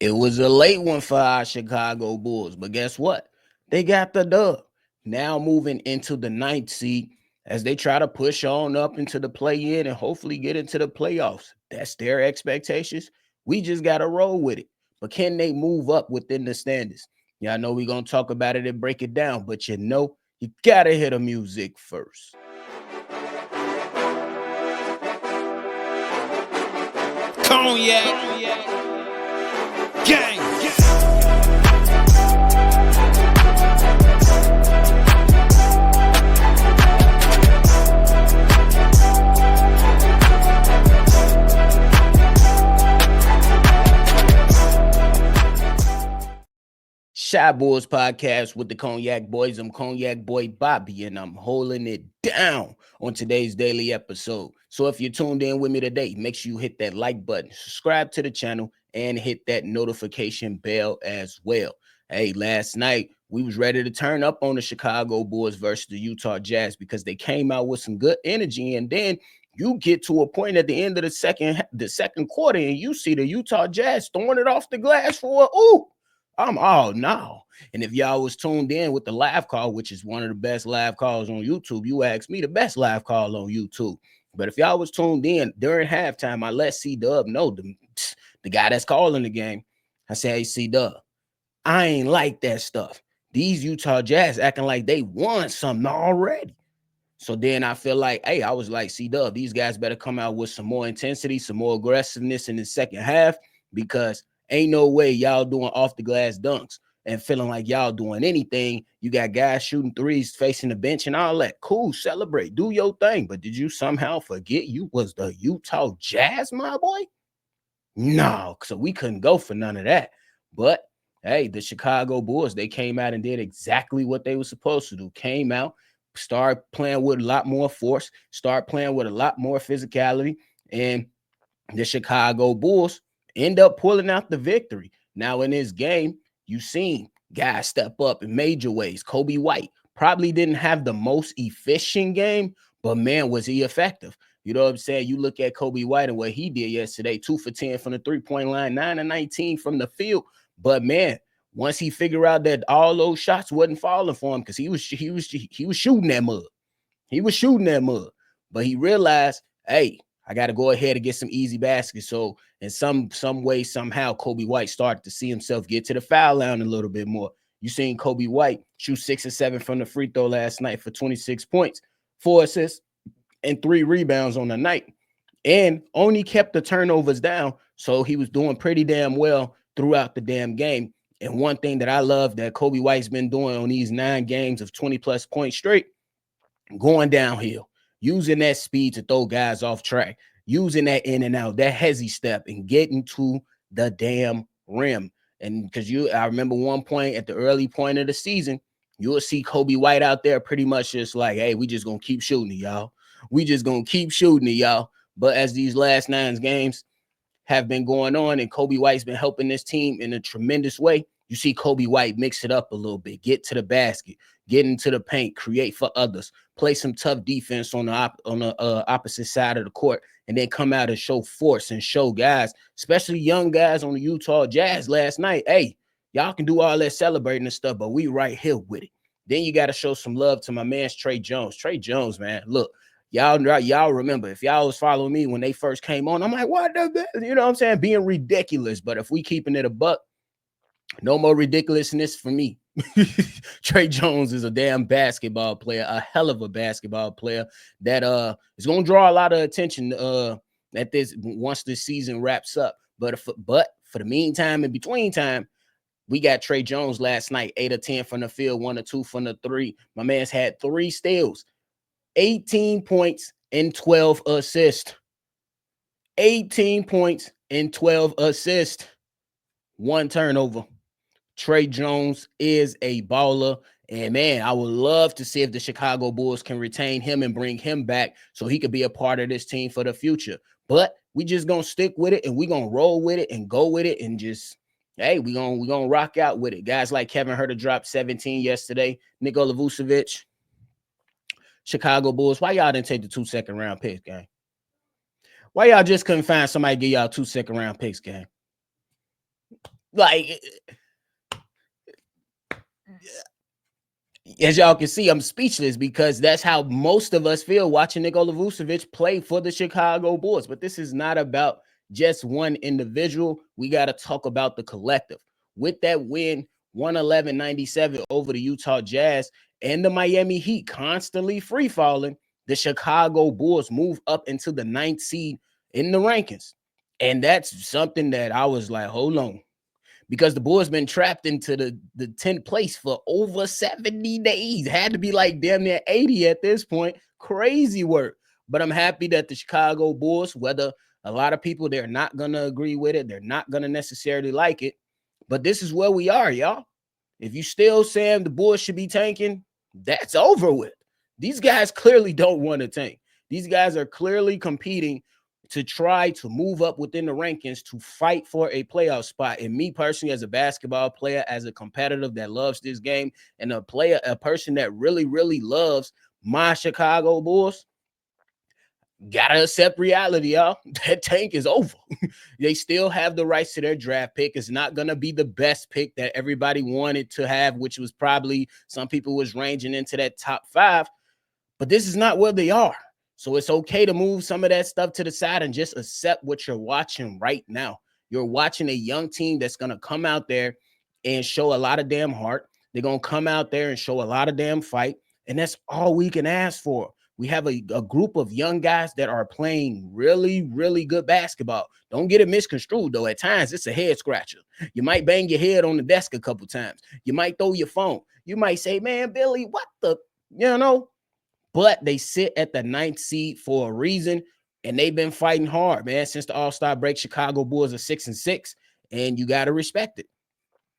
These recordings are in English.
It was a late one for our Chicago Bulls, but guess what? They got the dub. Now moving into the ninth seed as they try to push on up into the play-in and hopefully get into the playoffs. That's their expectations. We just got to roll with it. But can they move up within the standards? Yeah, I know we're going to talk about it and break it down, but you got to hear the music first. Cognac gang. Shy Boys Podcast with the Cognac Boys. I'm Cognac Boy Bobby, and I'm holding it down on today's daily episode. So if you're tuned in with me today, make sure you hit that like button, subscribe to the channel, and hit that notification bell as well. Hey, last night we was ready to turn up on the Chicago Bulls versus the Utah Jazz because they came out with some good energy, and then you get to a point at the end of the second quarter, and you see the Utah Jazz throwing it off the glass for I'm all no. And if y'all was tuned in with the live call, which is one of the best live calls on YouTube, you asked me the best live call on YouTube. But if y'all was tuned in during halftime, I let C-Dub know, the guy that's calling the game. I said, hey, C-Dub, I ain't like that stuff. These Utah Jazz acting like they won something already. So then I feel like, hey, I was like, C-Dub, these guys better come out with some more intensity, some more aggressiveness in the second half, because ain't no way y'all doing off the glass dunks and feeling like y'all doing anything. You got guys shooting threes, facing the bench and all that. Cool, celebrate, do your thing. But did you somehow forget you was the Utah Jazz, my boy? No, so we couldn't go for none of that. But hey, the Chicago Bulls, they came out and did exactly what they were supposed to do. Came out, start playing with a lot more force, start playing with a lot more physicality, and the Chicago Bulls end up pulling out the victory. Now in this game, you seen guys step up in major ways. Coby White probably didn't have the most efficient game, but man, was he effective. You know what I'm saying? You look at Coby White and what he did yesterday, 2 for 10 from the three-point line, 9 of 19 from the field. But man, once he figured out that all those shots wasn't falling for him, because he was shooting that mud. He was shooting that mud. But he realized, hey, I got to go ahead and get some easy baskets. So in some way, somehow, Coby White started to see himself get to the foul line a little bit more. You seen Coby White shoot 6 or 7 from the free throw last night for 26 points, 4 assists, and 3 rebounds on the night. And only kept the turnovers down. So he was doing pretty damn well throughout the damn game. And one thing that I love that Coby White's been doing on these 9 games of 20-plus points straight, going downhill, using that speed to throw guys off track, using that in and out, that hezzy step, and getting to the damn rim. And because I remember one point at the early point of the season, you'll see Coby White out there pretty much just like, hey, we just going to keep shooting it, y'all. We just going to keep shooting it, y'all. But as these last 9 games have been going on and Coby White's been helping this team in a tremendous way, you see Coby White mix it up a little bit, get to the basket, get into the paint, create for others, play some tough defense on the opposite side of the court, and then come out and show force and show guys, especially young guys on the Utah Jazz last night, hey, y'all can do all that celebrating and stuff, but we right here with it. Then you got to show some love to my man, Tre Jones. Tre Jones, man, look, y'all remember, if y'all was following me when they first came on, I'm like, what the, you know what I'm saying, being ridiculous. But if we keeping it a buck, no more ridiculousness for me. Tre Jones is a damn basketball player, a hell of a basketball player that is going to draw a lot of attention at this once the season wraps up. But for the meantime, in between time, we got Tre Jones last night, 8 of 10 from the field, 1 of 2 from the 3. My man's had 3 steals, 18 points and 12 assists. 18 points and 12 assists. 1 turnover. Tre Jones is a baller. And man, I would love to see if the Chicago Bulls can retain him and bring him back so he could be a part of this team for the future. But we just gonna stick with it and we gonna roll with it and go with it and just, hey, we gonna rock out with it. Guys like Kevin Huerter dropped 17 yesterday. Nikola Vucevic, Chicago Bulls. Why y'all didn't take the 2 second-round picks, gang? Why y'all just couldn't find somebody to give y'all 2 second-round picks, gang? Like, as y'all can see, I'm speechless because that's how most of us feel watching Nikola Vucevic play for the Chicago Bulls. But this is not about just one individual. We got to talk about the collective. With that win, 111-97 over the Utah Jazz and the Miami Heat constantly free falling, the Chicago Bulls move up into the 9th seed in the rankings. And that's something that I was like, hold on, because the Bulls been trapped into the 10th place for over 70 days. Had to be like damn near 80 at this point. Crazy work. But I'm happy that the Chicago Bulls, whether a lot of people, they're not going to agree with it, they're not going to necessarily like it, but this is where we are, y'all. If you still saying the Bulls should be tanking, that's over with. These guys clearly don't want to tank. These guys are clearly competing to try to move up within the rankings to fight for a playoff spot. And me personally, as a basketball player, as a competitor that loves this game, and a person that really, really loves my Chicago Bulls, gotta accept reality, y'all. That tank is over. They still have the rights to their draft pick. It's not gonna be the best pick that everybody wanted to have, which was probably some people was ranging into that top 5. But this is not where they are. So it's okay to move some of that stuff to the side and just accept what you're watching right now. You're watching a young team that's going to come out there and show a lot of damn heart. They're going to come out there and show a lot of damn fight. And that's all we can ask for. We have a group of young guys that are playing really, really good basketball. Don't get it misconstrued, though. At times, it's a head scratcher. You might bang your head on the desk a couple times. You might throw your phone. You might say, man, Billy, what the, But they sit at the 9th seed for a reason, and they've been fighting hard, man, since the All-Star break. Chicago Bulls are 6-6, and you got to respect it.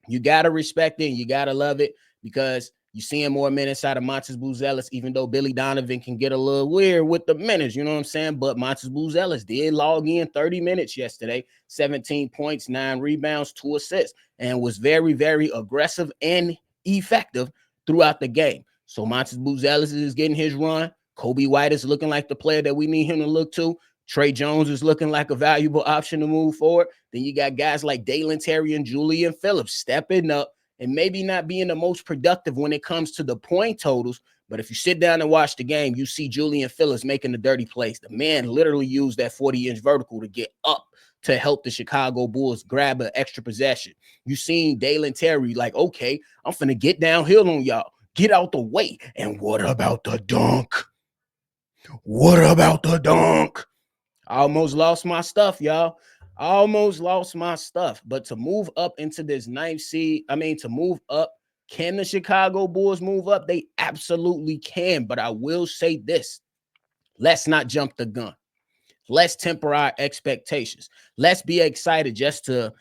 You got to respect it, and you got to love it, because you're seeing more minutes out of Montes Buzelis, even though Billy Donovan can get a little weird with the minutes, you know what I'm saying? But Montes Buzelis did log in 30 minutes yesterday, 17 points, 9 rebounds, 2 assists, and was very, very aggressive and effective throughout the game. So Montes Buzelis is getting his run. Kobe White is looking like the player that we need him to look to. Trey Jones is looking like a valuable option to move forward. Then you got guys like Dalen Terry and Julian Phillips stepping up and maybe not being the most productive when it comes to the point totals. But if you sit down and watch the game, you see Julian Phillips making the dirty plays. The man literally used that 40-inch vertical to get up to help the Chicago Bulls grab an extra possession. You seen Dalen Terry like, okay, I'm finna get downhill on y'all. Get out the way. And what about the dunk? What about the dunk? I almost lost my stuff, y'all. Almost lost my stuff. But to move up into this 9th seed, to move up, can the Chicago Bulls move up? They absolutely can. But I will say this. Let's not jump the gun. Let's temper our expectations. Let's be excited just to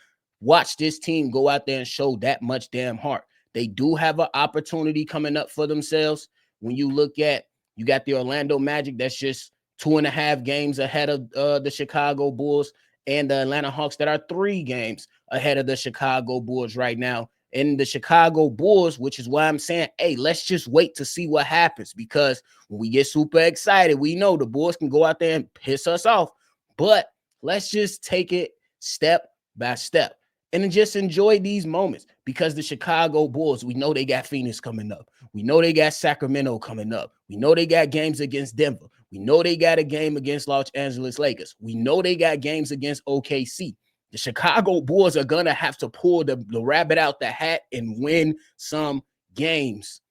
watch this team go out there and show that much damn heart. They do have an opportunity coming up for themselves. When you look at, you got the Orlando Magic that's just 2.5 games ahead of the Chicago Bulls, and the Atlanta Hawks that are 3 games ahead of the Chicago Bulls right now. And the Chicago Bulls, which is why I'm saying, hey, let's just wait to see what happens, because when we get super excited, we know the Bulls can go out there and piss us off. But let's just take it step by step and just enjoy these moments, because the Chicago Bulls, we know they got Phoenix coming up. We know they got Sacramento coming up. We know they got games against Denver. We know they got a game against Los Angeles Lakers. We know they got games against OKC. The Chicago Bulls are going to have to pull the rabbit out the hat and win some games.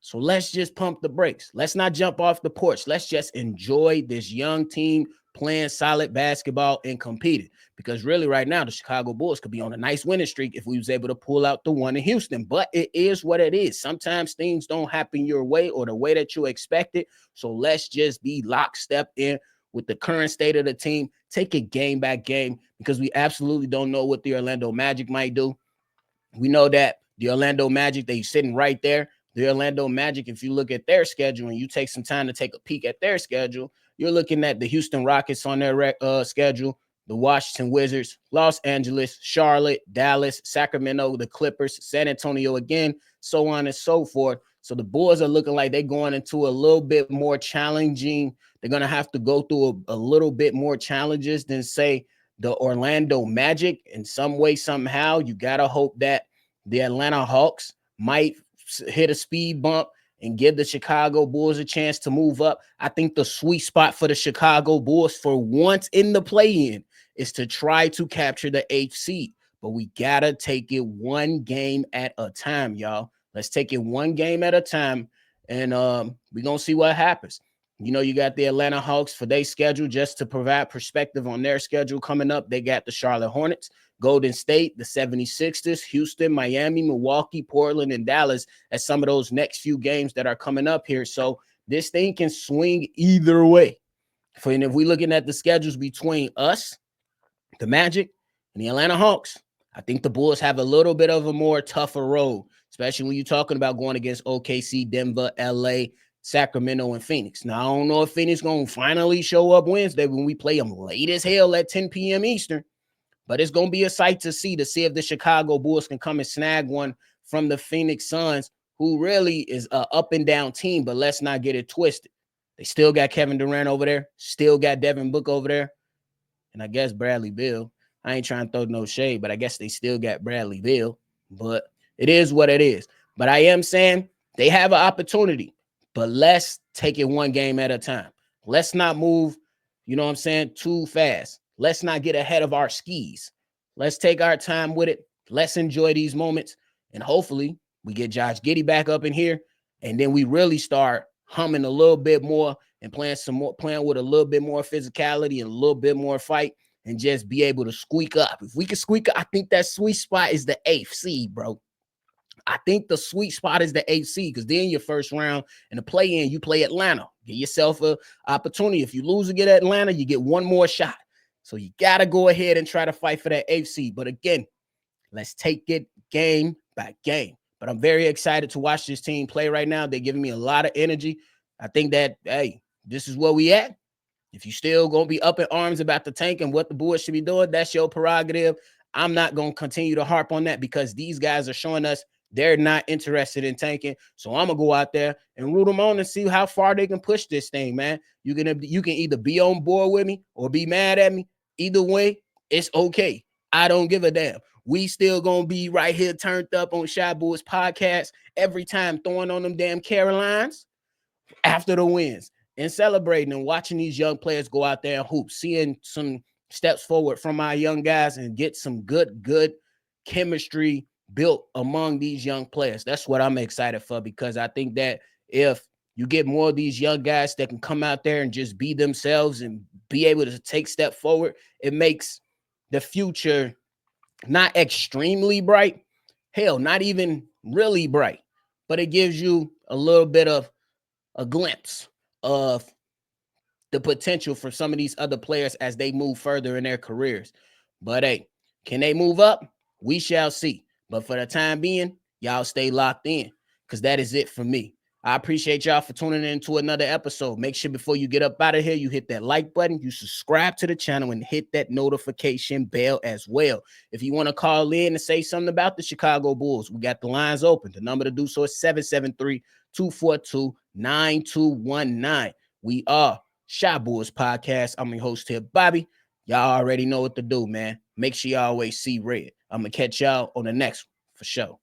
So let's just pump the brakes. Let's not jump off the porch. Let's just enjoy this young team playing solid basketball and competing. Because really right now, the Chicago Bulls could be on a nice winning streak if we was able to pull out the one in Houston. But it is what it is. Sometimes things don't happen your way or the way that you expect it. So let's just be lockstep in with the current state of the team. Take it game by game, because we absolutely don't know what the Orlando Magic might do. We know that the Orlando Magic, they're sitting right there. The Orlando Magic, if you look at their schedule and you take some time to take a peek at their schedule, you're looking at the Houston Rockets on their schedule, the Washington Wizards, Los Angeles, Charlotte, Dallas, Sacramento, the Clippers, San Antonio again, so on and so forth. So the Bulls are looking like they're going into a little bit more challenging. They're going to have to go through a little bit more challenges than, say, the Orlando Magic in some way, somehow. You got to hope that the Atlanta Hawks might hit a speed bump and give the Chicago Bulls a chance to move up. I think the sweet spot for the Chicago Bulls for once in the play-in is to try to capture the 8th seed. But we got to take it one game at a time, y'all. Let's take it one game at a time, and we're going to see what happens. You know, you got the Atlanta Hawks for their schedule. Just to provide perspective on their schedule coming up, they got the Charlotte Hornets, Golden State, the 76ers, Houston, Miami, Milwaukee, Portland, and Dallas as some of those next few games that are coming up here. So this thing can swing either way. And if we're looking at the schedules between us, the Magic, and the Atlanta Hawks, I think the Bulls have a little bit of a more tougher road, especially when you're talking about going against OKC, Denver, LA, Sacramento, and Phoenix. Now, I don't know if Phoenix going to finally show up Wednesday when we play them late as hell at 10 p.m. Eastern, but it's going to be a sight to see if the Chicago Bulls can come and snag one from the Phoenix Suns, who really is an up and down team, but let's not get it twisted. They still got Kevin Durant over there, still got Devin Booker over there, and I guess Bradley Beal. I ain't trying to throw no shade, but I guess they still got Bradley Beal, but it is what it is. But I am saying they have an opportunity, but let's take it one game at a time. Let's not move, you know what I'm saying, too fast. Let's not get ahead of our skis. Let's take our time with it. Let's enjoy these moments, and hopefully we get Josh Giddey back up in here, and then we really start humming a little bit more and playing with a little bit more physicality and a little bit more fight, and just be able to squeak up. If we can squeak up, I think that sweet spot is the 8th seed, bro. I think the sweet spot is the 8th seed, because then your first round in the play-in, you play Atlanta. Get yourself an opportunity. If you lose and get Atlanta, you get one more shot. So you got to go ahead and try to fight for that 8th seed. But again, let's take it game by game. But I'm very excited to watch this team play right now. They're giving me a lot of energy. I think that, hey, this is where we at. If you still going to be up in arms about the tank and what the Bulls should be doing, that's your prerogative. I'm not going to continue to harp on that, because these guys are showing us they're not interested in tanking. So I'm going to go out there and root them on and see how far they can push this thing, man. You can either be on board with me or be mad at me. Either way, it's okay. I don't give a damn. We still going to be right here turned up on Shy Bulls podcast every time, throwing on them damn Carolines after the wins and celebrating and watching these young players go out there and hoop, seeing some steps forward from our young guys and get some good chemistry built among these young players. That's what I'm excited for, because I think that if you get more of these young guys that can come out there and just be themselves and be able to take step forward, it makes the future not extremely bright, hell, not even really bright, but it gives you a little bit of a glimpse of the potential for some of these other players as they move further in their careers. But hey, can they move up? We shall see. But for the time being, y'all stay locked in, because that is it for me. I appreciate y'all for tuning in to another episode. Make sure before you get up out of here, you hit that like button, you subscribe to the channel, and hit that notification bell as well. If you want to call in and say something about the Chicago Bulls, we got the lines open. The number to do so is 773-242-9219. We are Shy Bulls Podcast. I'm your host here, Bobby. Y'all already know what to do, man. Make sure you always see red. I'm going to catch y'all on the next one for sure.